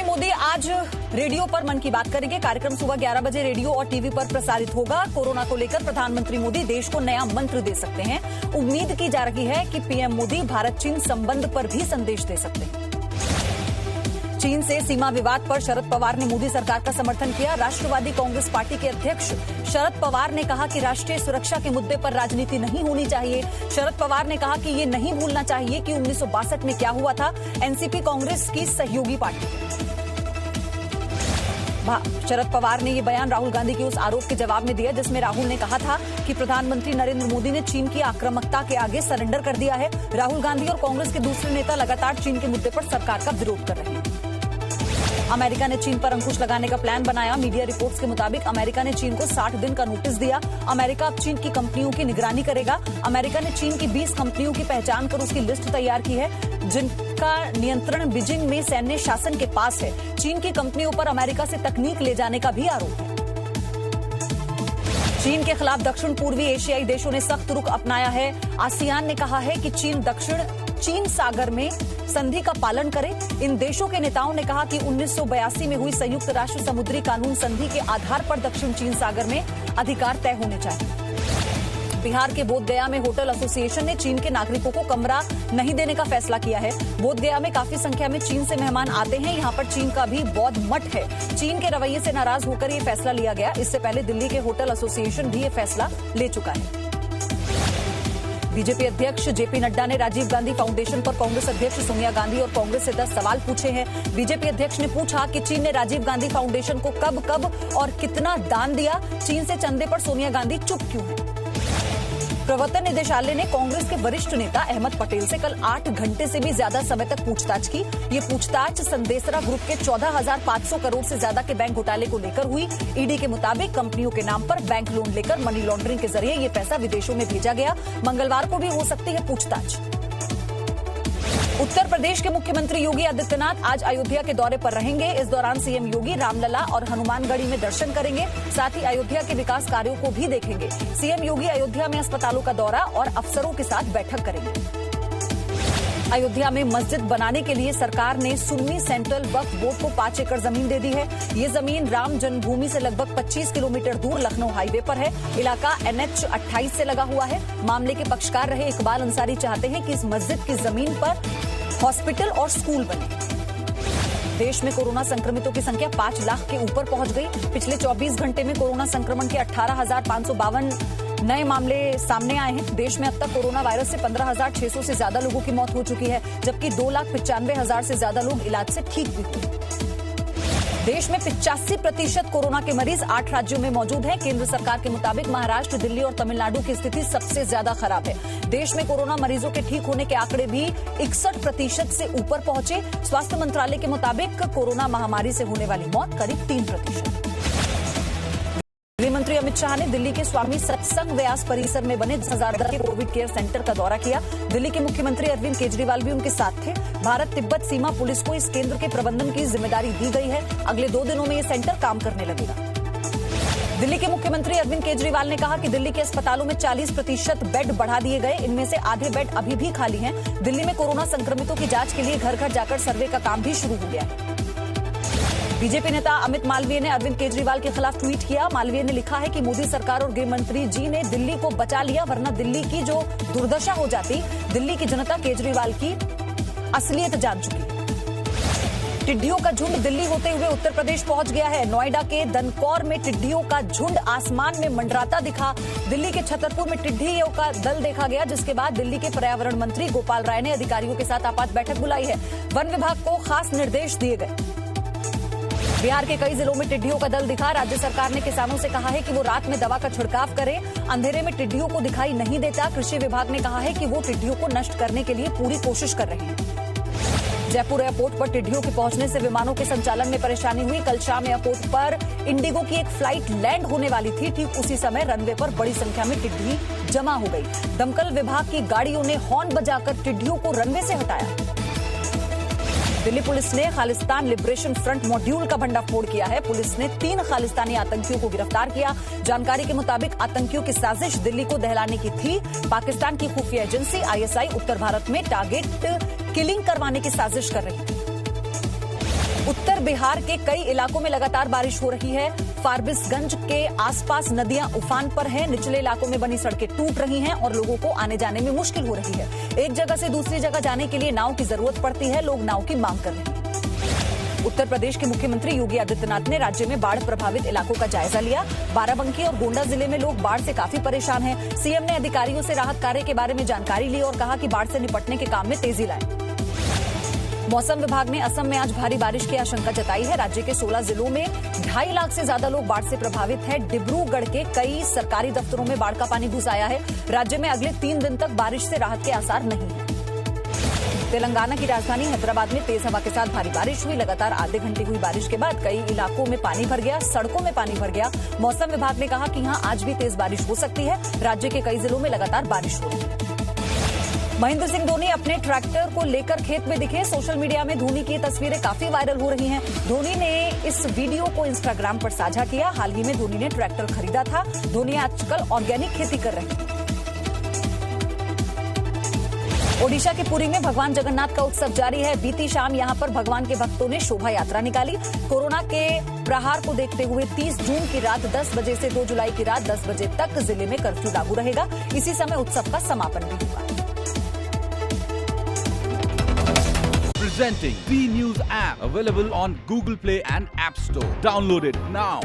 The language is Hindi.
मोदी आज रेडियो पर मन की बात करेंगे। कार्यक्रम सुबह 11 बजे रेडियो और टीवी पर प्रसारित होगा। कोरोना को लेकर प्रधानमंत्री मोदी देश को नया मंत्र दे सकते हैं। उम्मीद की जा रही है कि पीएम मोदी भारत चीन संबंध पर भी संदेश दे सकते हैं। चीन से सीमा विवाद पर शरद पवार ने मोदी सरकार का समर्थन किया। राष्ट्रवादी कांग्रेस पार्टी के अध्यक्ष शरद पवार ने कहा कि राष्ट्रीय सुरक्षा के मुद्दे पर राजनीति नहीं होनी चाहिए। शरद पवार ने कहा कि ये नहीं भूलना चाहिए कि 1962 में क्या हुआ था। एनसीपी कांग्रेस की सहयोगी पार्टी। शरद पवार ने ये बयान राहुल गांधी के उस आरोप के जवाब में दिया जिसमें राहुल ने कहा था कि प्रधानमंत्री नरेंद्र मोदी ने चीन की आक्रामकता के आगे सरेंडर कर दिया है। राहुल गांधी और कांग्रेस के दूसरे नेता लगातार चीन के मुद्दे पर सरकार का विरोध कर रहे हैं। अमेरिका ने चीन पर अंकुश लगाने का प्लान बनाया। मीडिया रिपोर्ट्स के मुताबिक अमेरिका ने चीन को 60 दिन का नोटिस दिया। अमेरिका अब चीन की कंपनियों की निगरानी करेगा। अमेरिका ने चीन की 20 कंपनियों की पहचान कर उसकी लिस्ट तैयार की है जिनका नियंत्रण बीजिंग में सैन्य शासन के पास है। चीन की कंपनियों पर अमेरिका से तकनीक ले जाने का भी आरोप है। चीन के खिलाफ दक्षिण पूर्वी एशियाई देशों ने सख्त रुख अपनाया है। आसियान ने कहा है कि चीन दक्षिण चीन सागर में संधि का पालन करे। इन देशों के नेताओं ने कहा कि 1982 में हुई संयुक्त राष्ट्र समुद्री कानून संधि के आधार पर दक्षिण चीन सागर में अधिकार तय होने चाहिए। बिहार के बोधगया में होटल एसोसिएशन ने चीन के नागरिकों को कमरा नहीं देने का फैसला किया है। बोधगया में काफी संख्या में चीन से मेहमान आते हैं। यहाँ पर चीन का भी बौद्ध मठ है। चीन के रवैये से नाराज होकर ये फैसला लिया गया। इससे पहले दिल्ली के होटल एसोसिएशन भी ये फैसला ले चुका है। बीजेपी अध्यक्ष जेपी नड्डा ने राजीव गांधी फाउंडेशन पर कांग्रेस अध्यक्ष सोनिया गांधी और कांग्रेस से 10 सवाल पूछे हैं। बीजेपी अध्यक्ष ने पूछा कि चीन ने राजीव गांधी फाउंडेशन को कब और कितना दान दिया। चीन से चंदे पर सोनिया गांधी चुप क्यों है। प्रवर्तन निदेशालय ने कांग्रेस के वरिष्ठ नेता अहमद पटेल से कल 8 घंटे से भी ज्यादा समय तक पूछताछ की। ये पूछताछ संदेसरा ग्रुप के 14,500 करोड़ से ज्यादा के बैंक घोटाले को लेकर हुई। ईडी के मुताबिक कंपनियों के नाम पर बैंक लोन लेकर मनी लॉन्ड्रिंग के जरिए ये पैसा विदेशों में भेजा गया। मंगलवार को भी हो सकती है पूछताछ। उत्तर प्रदेश के मुख्यमंत्री योगी आदित्यनाथ आज अयोध्या के दौरे पर रहेंगे। इस दौरान सीएम योगी रामलला और हनुमानगढ़ी में दर्शन करेंगे। साथ ही अयोध्या के विकास कार्यों को भी देखेंगे। सीएम योगी अयोध्या में अस्पतालों का दौरा और अफसरों के साथ बैठक करेंगे। अयोध्या में मस्जिद बनाने के लिए सरकार ने सुन्नी सेंट्रल वक्फ बोर्ड को 5 एकड़ जमीन दे दी है। ये जमीन राम जन्मभूमि से लगभग 25 किलोमीटर दूर लखनऊ हाईवे पर है। इलाका NH 28 से लगा हुआ है। मामले के पक्षकार रहे इकबाल अंसारी चाहते हैं कि इस मस्जिद की जमीन पर हॉस्पिटल और स्कूल बने। देश में कोरोना संक्रमितों की संख्या 5 लाख के ऊपर पहुंच गई। पिछले 24 घंटे में कोरोना संक्रमण के 18,552 नए मामले सामने आए हैं। देश में अब तक कोरोना वायरस से 15,600 से ज्यादा लोगों की मौत हो चुकी है, जबकि 2,95,000 से ज्यादा लोग इलाज से ठीक भी हुए। देश में 85% कोरोना के मरीज 8 राज्यों में मौजूद हैं। केंद्र सरकार के मुताबिक महाराष्ट्र, दिल्ली और तमिलनाडु की स्थिति सबसे ज्यादा खराब है। देश में कोरोना मरीजों के ठीक होने के आंकड़े भी 61% से ऊपर पहुंचे। स्वास्थ्य मंत्रालय के मुताबिक कोरोना महामारी से होने वाली मौत करीब 3%। गृह मंत्री अमित शाह ने दिल्ली के स्वामी सत्संग व्यास परिसर में बने 10,000 के कोविड केयर सेंटर का दौरा किया। दिल्ली के मुख्यमंत्री अरविंद केजरीवाल भी उनके साथ थे। भारत तिब्बत सीमा पुलिस को इस केंद्र के प्रबंधन की जिम्मेदारी दी गई है। अगले 2 दिनों में ये सेंटर काम करने लगेगा। दिल्ली के मुख्यमंत्री अरविंद केजरीवाल ने कहा कि दिल्ली के अस्पतालों में 40% बेड बढ़ा दिए गए। इनमें से आधे बेड अभी भी खाली हैं। दिल्ली में कोरोना संक्रमितों की जांच के लिए घर घर जाकर सर्वे का काम भी शुरू हो गया है। बीजेपी नेता अमित मालवीय ने अरविंद केजरीवाल के खिलाफ ट्वीट किया। मालवीय ने लिखा है कि मोदी सरकार और गृह मंत्री जी ने दिल्ली को बचा लिया, वरना दिल्ली की जो दुर्दशा हो जाती। दिल्ली की जनता केजरीवाल की असलियत जान चुकी है। टिड्डियों का झुंड दिल्ली होते हुए उत्तर प्रदेश पहुंच गया है। नोएडा के दनकौर में टिड्डियों का झुंड आसमान में मंडराता दिखा। दिल्ली के छतरपुर में टिड्डियों का दल देखा गया, जिसके बाद दिल्ली के पर्यावरण मंत्री गोपाल राय ने अधिकारियों के साथ आपात बैठक बुलाई है। वन विभाग को खास निर्देश दिए गए। बिहार के कई जिलों में टिड्डियों का दल दिखा। राज्य सरकार ने किसानों से कहा है कि वो रात में दवा का छिड़काव करें। अंधेरे में टिड्डियों को दिखाई नहीं देता। कृषि विभाग ने कहा है कि वो टिड्डियों को नष्ट करने के लिए पूरी कोशिश कर रहे हैं। जयपुर एयरपोर्ट पर टिड्डियों के पहुंचने से विमानों के संचालन में परेशानी हुई। कल शाम एयरपोर्ट पर इंडिगो की एक फ्लाइट लैंड होने वाली थी। ठीक उसी समय रनवे पर बड़ी संख्या में टिड्डी जमा हो गई। दमकल विभाग की गाड़ियों ने हॉर्न बजाकर टिड्डियों को रनवे से हटाया। दिल्ली पुलिस ने खालिस्तान लिबरेशन फ्रंट मॉड्यूल का भंडाफोड़ किया है। पुलिस ने 3 खालिस्तानी आतंकियों को गिरफ्तार किया। जानकारी के मुताबिक आतंकियों की साजिश दिल्ली को दहलाने की थी। पाकिस्तान की खुफिया एजेंसी ISI उत्तर भारत में टारगेट किलिंग करवाने की साजिश कर रही थी। उत्तर बिहार के कई इलाकों में लगातार बारिश हो रही है। फारबिसगंज के आसपास नदियां उफान पर हैं, निचले इलाकों में बनी सड़कें टूट रही हैं और लोगों को आने जाने में मुश्किल हो रही है। एक जगह से दूसरी जगह जाने के लिए नाव की जरूरत पड़ती है, लोग नाव की मांग कर रहे हैं। उत्तर प्रदेश के मुख्यमंत्री योगी आदित्यनाथ ने राज्य में बाढ़ प्रभावित इलाकों का जायजा लिया। बाराबंकी और गोंडा जिले में लोग बाढ़ से काफी परेशान हैं। सीएम ने अधिकारियों से राहत कार्य के बारे में जानकारी ली और कहा कि बाढ़ से निपटने के काम में तेजी लाएं। मौसम विभाग ने असम में आज भारी बारिश की आशंका जताई है। राज्य के 16 जिलों में 2.5 लाख से ज्यादा लोग बाढ़ से प्रभावित हैं। डिब्रूगढ़ के कई सरकारी दफ्तरों में बाढ़ का पानी घुस आया है। राज्य में अगले 3 दिन तक बारिश से राहत के आसार नहीं है। तेलंगाना की राजधानी हैदराबाद में तेज हवा के साथ भारी बारिश हुई। लगातार आधे घंटे हुई बारिश के बाद कई इलाकों में पानी भर गया, सड़कों में पानी भर गया। मौसम विभाग ने कहा कि यहां आज भी तेज बारिश हो सकती है। राज्य के कई जिलों में लगातार बारिश हो रही है। महेंद्र सिंह धोनी अपने ट्रैक्टर को लेकर खेत में दिखे। सोशल मीडिया में धोनी की तस्वीरें काफी वायरल हो रही हैं। धोनी ने इस वीडियो को इंस्टाग्राम पर साझा किया। हाल ही में धोनी ने ट्रैक्टर खरीदा था। धोनी आजकल ऑर्गेनिक खेती कर रहे हैं। ओडिशा के पुरी में भगवान जगन्नाथ का उत्सव जारी है। बीती शाम यहां पर भगवान के भक्तों ने शोभा यात्रा निकाली। कोरोना के प्रहार को देखते हुए 30 जून की रात 10 बजे से 2 जुलाई की रात 10 बजे तक जिले में कर्फ्यू लागू रहेगा। इसी समय उत्सव का समापन भी होगा। Presenting B News app, available on Google Play and App Store. Download it now.